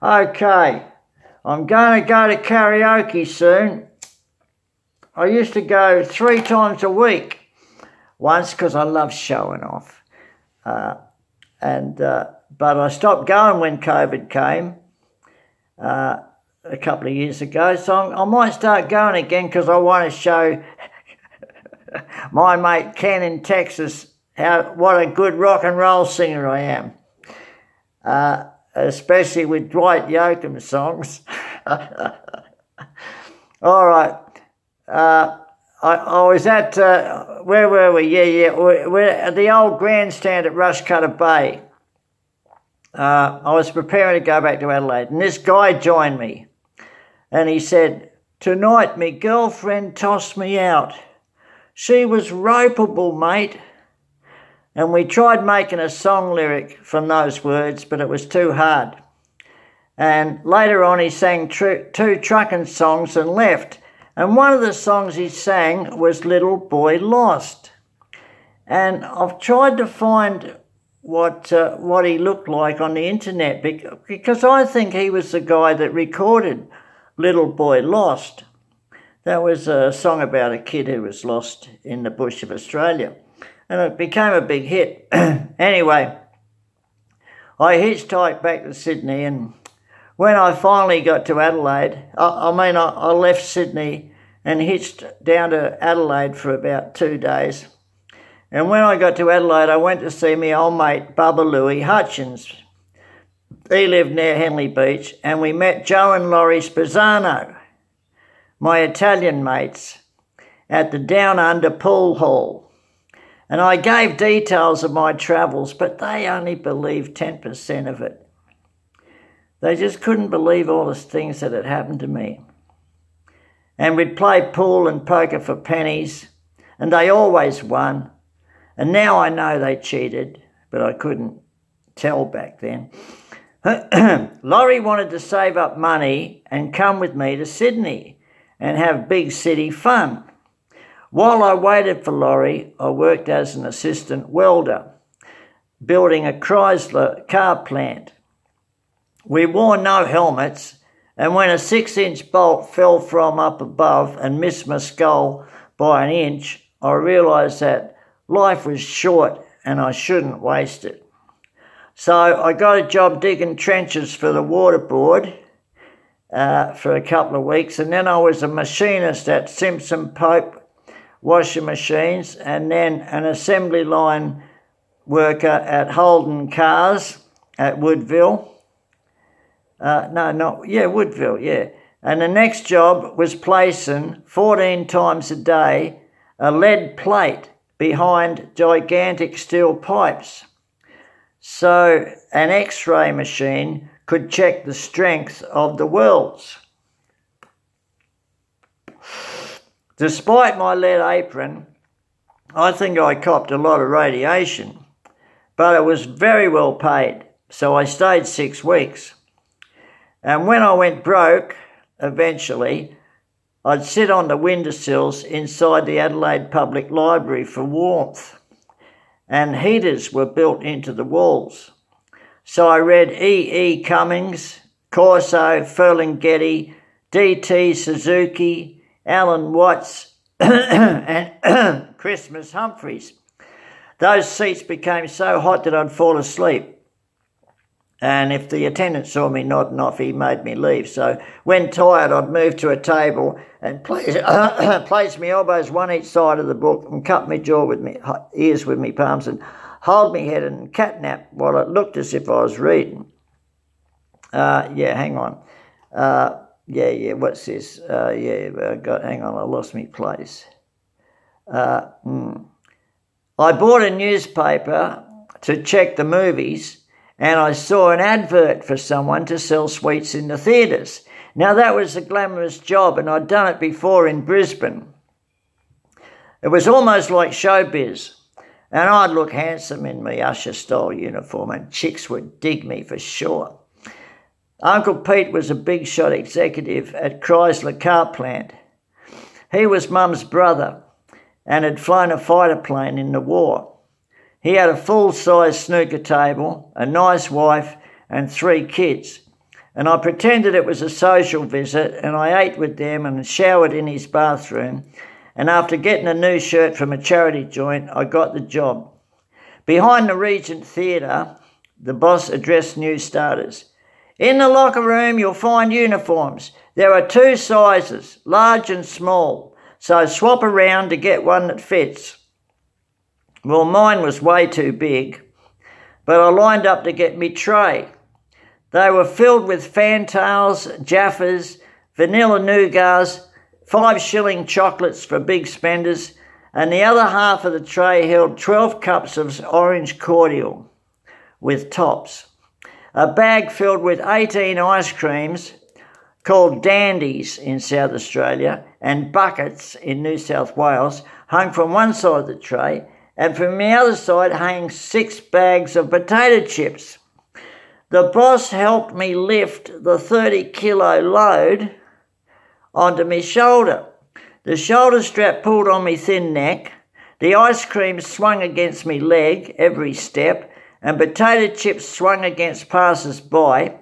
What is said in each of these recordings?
Okay, I'm going to go to karaoke soon. I used to go 3 times a week. Once because I love showing off. But I stopped going when COVID came a couple of years ago. So I might start going again because I want to show my mate Ken in Texas what a good rock and roll singer I am. Especially with Dwight Yoakam songs. All right. I was at, where were we? We're at the old grandstand at Rushcutter Bay. I was preparing to go back to Adelaide, and this guy joined me. And he said, "Tonight me girlfriend tossed me out. She was ropeable, mate." And we tried making a song lyric from those words, but it was too hard. And later on he sang 2 trucking songs and left. And one of the songs he sang was Little Boy Lost. And I've tried to find what he looked like on the internet because I think he was the guy that recorded Little Boy Lost. That was a song about a kid who was lost in the bush of Australia. And it became a big hit. Anyway, I hitchhiked back to Sydney, and when I finally got to Adelaide, I left Sydney and hitched down to Adelaide for about 2 days. And when I got to Adelaide, I went to see my old mate, Bubba Louie Hutchins. He lived near Henley Beach, and we met Joe and Laurie Spezzano, my Italian mates, at the Down Under Pool Hall. And I gave details of my travels, but they only believed 10% of it. They just couldn't believe all the things that had happened to me. And we'd play pool and poker for pennies, and they always won. And now I know they cheated, but I couldn't tell back then. Laurie wanted to save up money and come with me to Sydney and have big city fun. While I waited for Laurie, I worked as an assistant welder, building a Chrysler car plant. We wore no helmets, and when a 6-inch bolt fell from up above and missed my skull by an inch, I realised that life was short and I shouldn't waste it. So I got a job digging trenches for the water board for a couple of weeks, and then I was a machinist at Simpson Pope washing machines, and then an assembly line worker at Holden Cars at Woodville. Woodville, yeah. And the next job was placing 14 times a day a lead plate behind gigantic steel pipes. So an X-ray machine could check the strength of the welds. Despite my lead apron, I think I copped a lot of radiation, but it was very well paid, so I stayed 6 weeks. And when I went broke, eventually, I'd sit on the windowsills inside the Adelaide Public Library for warmth, and heaters were built into the walls. So I read E. Cummings, Corso, Ferlinghetti, D.T. Suzuki, Alan Watts, and Christmas Humphreys. Those seats became so hot that I'd fall asleep. And if the attendant saw me nodding off, he made me leave. So when tired, I'd move to a table and place my elbows one each side of the book and cup my jaw with me ears with me palms and hold me head and catnap while it looked as if I was reading. Hang on. What's this? Hang on, I lost my place. I bought a newspaper to check the movies, and I saw an advert for someone to sell sweets in the theatres. Now, that was a glamorous job, and I'd done it before in Brisbane. It was almost like showbiz, and I'd look handsome in my usher-style uniform, and chicks would dig me for sure. Uncle Pete was a big-shot executive at Chrysler car plant. He was Mum's brother and had flown a fighter plane in the war. He had a full-size snooker table, a nice wife and 3 kids. and I pretended it was a social visit, and I ate with them and showered in his bathroom, and after getting a new shirt from a charity joint, I got the job. Behind the Regent Theatre, the boss addressed new starters. In the locker room, you'll find uniforms. There are 2 sizes, large and small, so swap around to get one that fits. Well, mine was way too big, but I lined up to get me tray. They were filled with fantails, Jaffas, vanilla nougats, 5-shilling chocolates for big spenders, and the other half of the tray held 12 cups of orange cordial with tops. A bag filled with 18 ice creams, called dandies in South Australia, and buckets in New South Wales, hung from one side of the tray, and from the other side hung 6 bags of potato chips. The boss helped me lift the 30-kilo load onto my shoulder. The shoulder strap pulled on me thin neck, the ice cream swung against me leg every step, and potato chips swung against passers-by.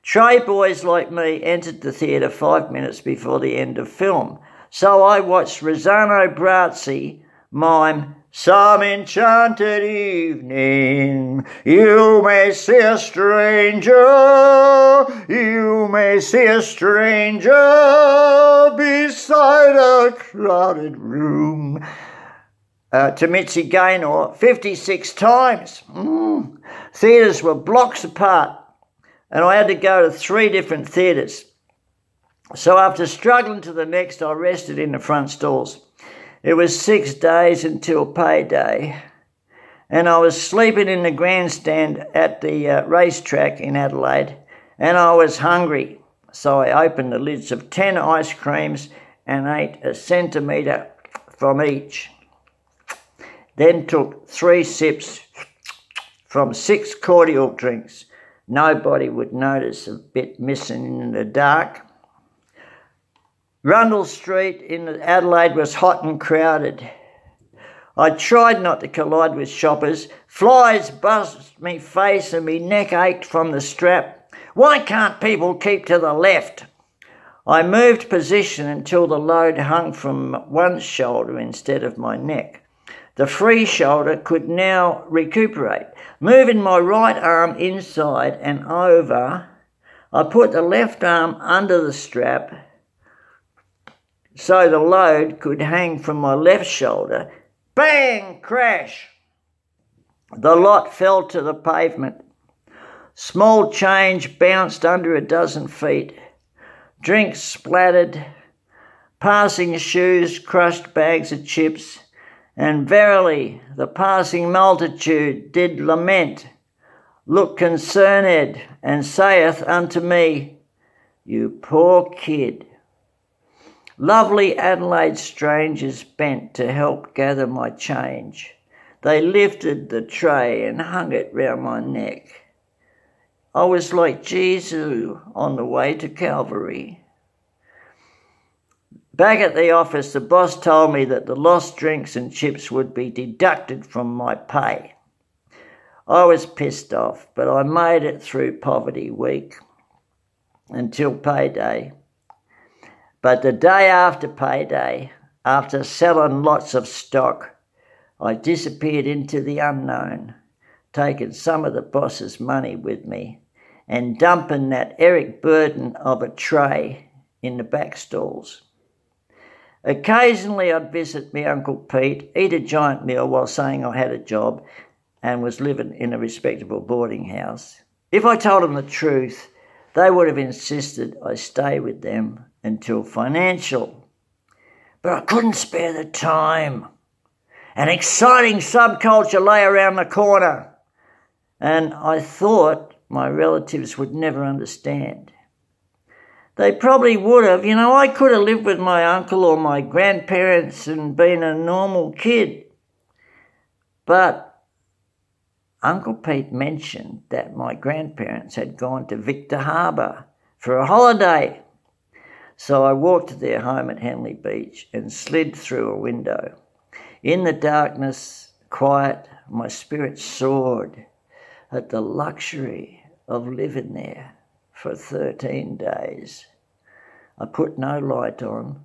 Tray boys like me entered the theatre 5 minutes before the end of film, so I watched Rossano Brazzi mime, "Some enchanted evening, you may see a stranger, you may see a stranger beside a crowded room," to Mitzi Gaynor 56 times. Theatres were blocks apart, and I had to go to 3 different theatres. So after struggling to the next, I rested in the front stalls. It was 6 days until payday, and I was sleeping in the grandstand at the racetrack in Adelaide, and I was hungry, so I opened the lids of 10 ice creams and ate a centimetre from each. Then took 3 sips from 6 cordial drinks. Nobody would notice a bit missing in the dark. Rundle Street in Adelaide was hot and crowded. I tried not to collide with shoppers. Flies buzzed me face and me neck ached from the strap. Why can't people keep to the left? I moved position until the load hung from one shoulder instead of my neck. The free shoulder could now recuperate. Moving my right arm inside and over, I put the left arm under the strap so the load could hang from my left shoulder. Bang! Crash! The lot fell to the pavement. Small change bounced under a dozen feet. Drinks splattered. Passing shoes crushed bags of chips. And verily, the passing multitude did lament, look concerned, and saith unto me, "You poor kid." Lovely Adelaide strangers bent to help gather my change. They lifted the tray and hung it round my neck. I was like Jesus on the way to Calvary. Back at the office, the boss told me that the lost drinks and chips would be deducted from my pay. I was pissed off, but I made it through poverty week until payday. But the day after payday, after selling lots of stock, I disappeared into the unknown, taking some of the boss's money with me and dumping that Eric burden of a tray in the back stalls. Occasionally I'd visit my Uncle Pete, eat a giant meal while saying I had a job and was living in a respectable boarding house. If I told them the truth, they would have insisted I stay with them until financial. But I couldn't spare the time. An exciting subculture lay around the corner, and I thought my relatives would never understand. They probably would have. You know, I could have lived with my uncle or my grandparents and been a normal kid. But Uncle Pete mentioned that my grandparents had gone to Victor Harbour for a holiday. So I walked to their home at Henley Beach and slid through a window. In the darkness, quiet, my spirit soared at the luxury of living there. for 13 days. I put no light on.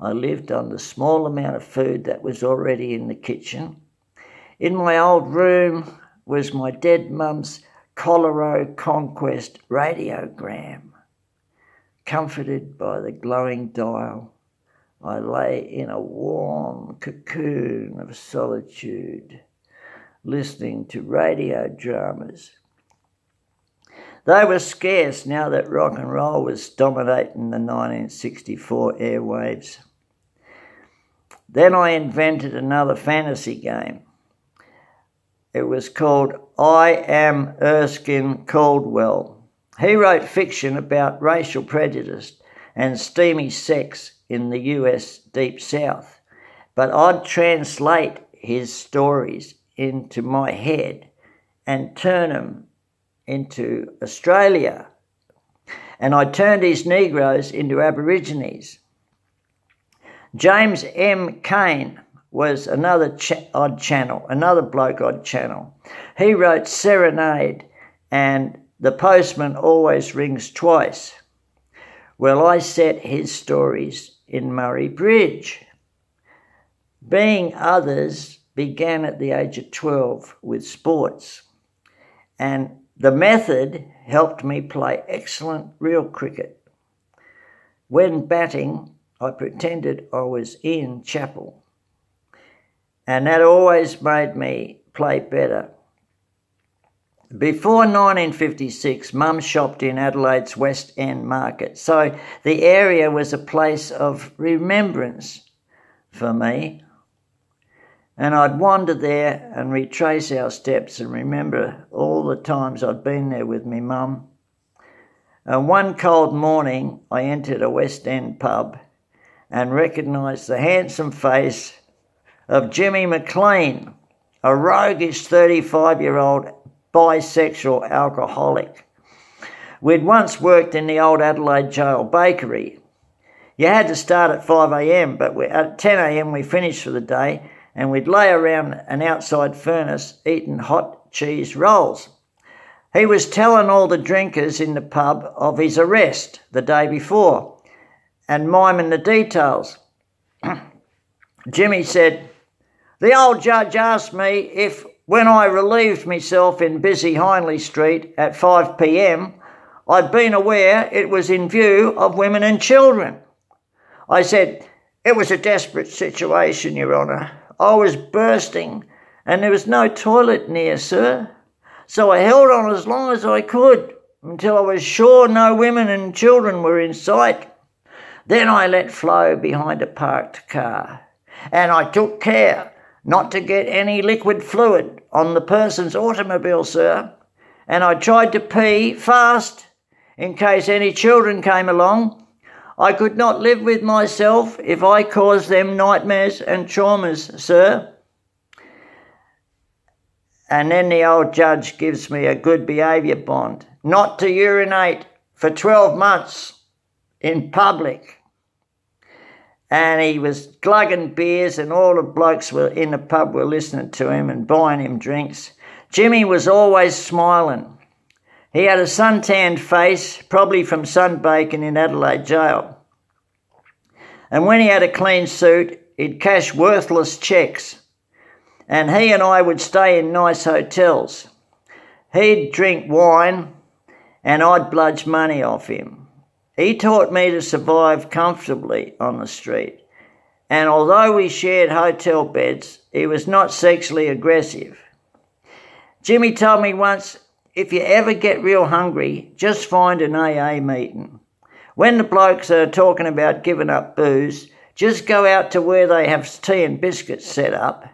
I lived on the small amount of food that was already in the kitchen. In my old room was my dead mum's Colorado Conquest radiogram. Comforted by the glowing dial, I lay in a warm cocoon of solitude, listening to radio dramas. They were scarce now that rock and roll was dominating the 1964 airwaves. Then I invented another fantasy game. It was called I Am Erskine Caldwell. He wrote fiction about racial prejudice and steamy sex in the US Deep South, but I'd translate his stories into my head and turn them into Australia. And I turned his Negroes into Aborigines. James M. Cain was another bloke I'd channel. He wrote Serenade and The Postman Always Rings Twice. Well, I set his stories in Murray Bridge. Being others began at the age of 12 with sports, and the method helped me play excellent real cricket. When batting, I pretended I was Ian Chappell, and that always made me play better. Before 1956, Mum shopped in Adelaide's West End market, so the area was a place of remembrance for me. And I'd wander there and retrace our steps and remember all the times I'd been there with me mum. And one cold morning, I entered a West End pub and recognised the handsome face of Jimmy McLean, a roguish 35-year-old bisexual alcoholic. We'd once worked in the old Adelaide jail bakery. You had to start at 5 a.m, but at 10 a.m. we finished for the day, and we'd lay around an outside furnace eating hot cheese rolls. He was telling all the drinkers in the pub of his arrest the day before and miming the details. Jimmy said, "The old judge asked me if when I relieved myself in busy Hindley Street at 5 p.m, I'd been aware it was in view of women and children. I said, it was a desperate situation, Your Honour. I was bursting and there was no toilet near, sir. So I held on as long as I could until I was sure no women and children were in sight. Then I let flow behind a parked car, and I took care not to get any liquid fluid on the person's automobile, sir, and I tried to pee fast in case any children came along. I could not live with myself if I caused them nightmares and traumas, sir." And then the old judge gives me a good behaviour bond, not to urinate for 12 months in public. And he was glugging beers, and all the blokes were in the pub were listening to him and buying him drinks. Jimmy was always smiling. He had a suntanned face, probably from sunbaking in Adelaide jail. And when he had a clean suit, he'd cash worthless cheques. And he and I would stay in nice hotels. He'd drink wine, and I'd bludge money off him. He taught me to survive comfortably on the street, and although we shared hotel beds, he was not sexually aggressive. Jimmy told me once, if you ever get real hungry, just find an AA meeting. When the blokes are talking about giving up booze, just go out to where they have tea and biscuits set up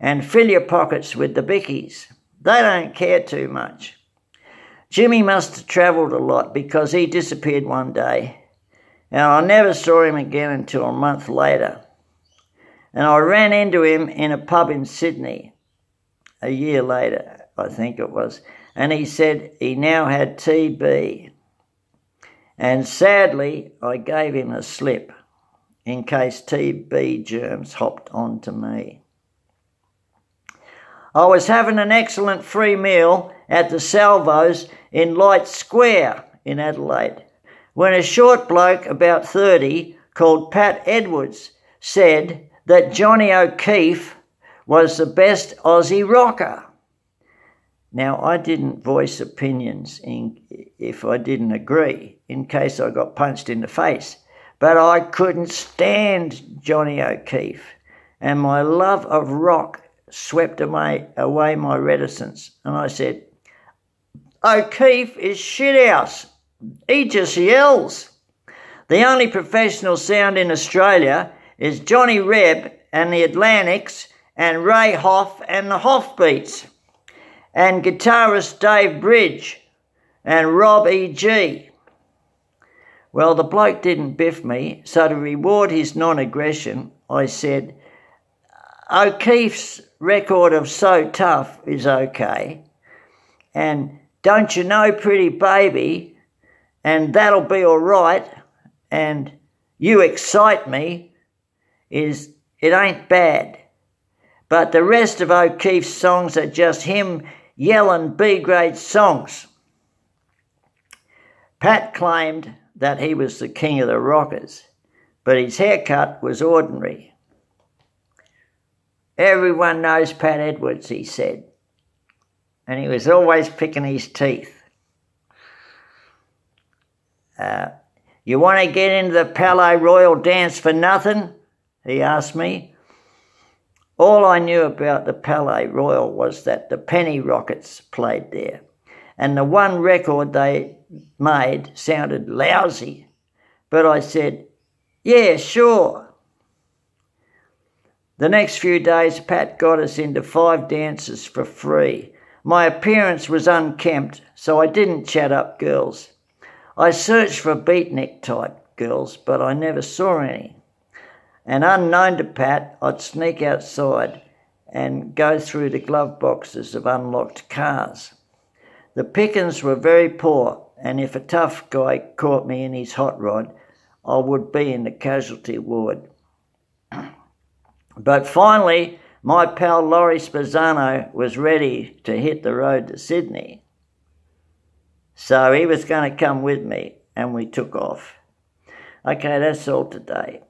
and fill your pockets with the bickies. They don't care too much. Jimmy must have travelled a lot because he disappeared one day, and I never saw him again until a month later. And I ran into him in a pub in Sydney a year later, I think it was, and he said he now had TB. And sadly, I gave him a slip in case TB germs hopped onto me. I was having an excellent free meal at the Salvos in Light Square in Adelaide, when a short bloke about 30 called Pat Edwards said that Johnny O'Keefe was the best Aussie rocker. Now, I didn't voice opinions if I didn't agree, in case I got punched in the face, but I couldn't stand Johnny O'Keefe, and my love of rock swept away my reticence, and I said, O'Keefe is shithouse. He just yells. The only professional sound in Australia is Johnny Reb and the Atlantics and Ray Hoff and the Hoffbeats and guitarist Dave Bridge and Rob E.G. Well, the bloke didn't biff me, so to reward his non-aggression, I said, O'Keefe's record of So Tough is okay, and Don't You Know Pretty Baby, and That'll Be All Right, and You Excite Me, it ain't bad. But the rest of O'Keefe's songs are just him yelling B-grade songs. Pat claimed that he was the king of the rockers, but his haircut was ordinary. Everyone knows Pat Edwards, he said, and he was always picking his teeth. You want to get into the Palais Royal dance for nothing? He asked me. All I knew about the Palais Royal was that the Penny Rockets played there, and the one record they made sounded lousy. But I said, yeah, sure. The next few days, Pat got us into 5 dances for free. My appearance was unkempt, so I didn't chat up girls. I searched for beatnik-type girls, but I never saw any. And unknown to Pat, I'd sneak outside and go through the glove boxes of unlocked cars. The pickings were very poor, and if a tough guy caught me in his hot rod, I would be in the casualty ward. But finally, my pal Lorenzo Spezzano was ready to hit the road to Sydney. So he was going to come with me, and we took off. Okay, that's all today.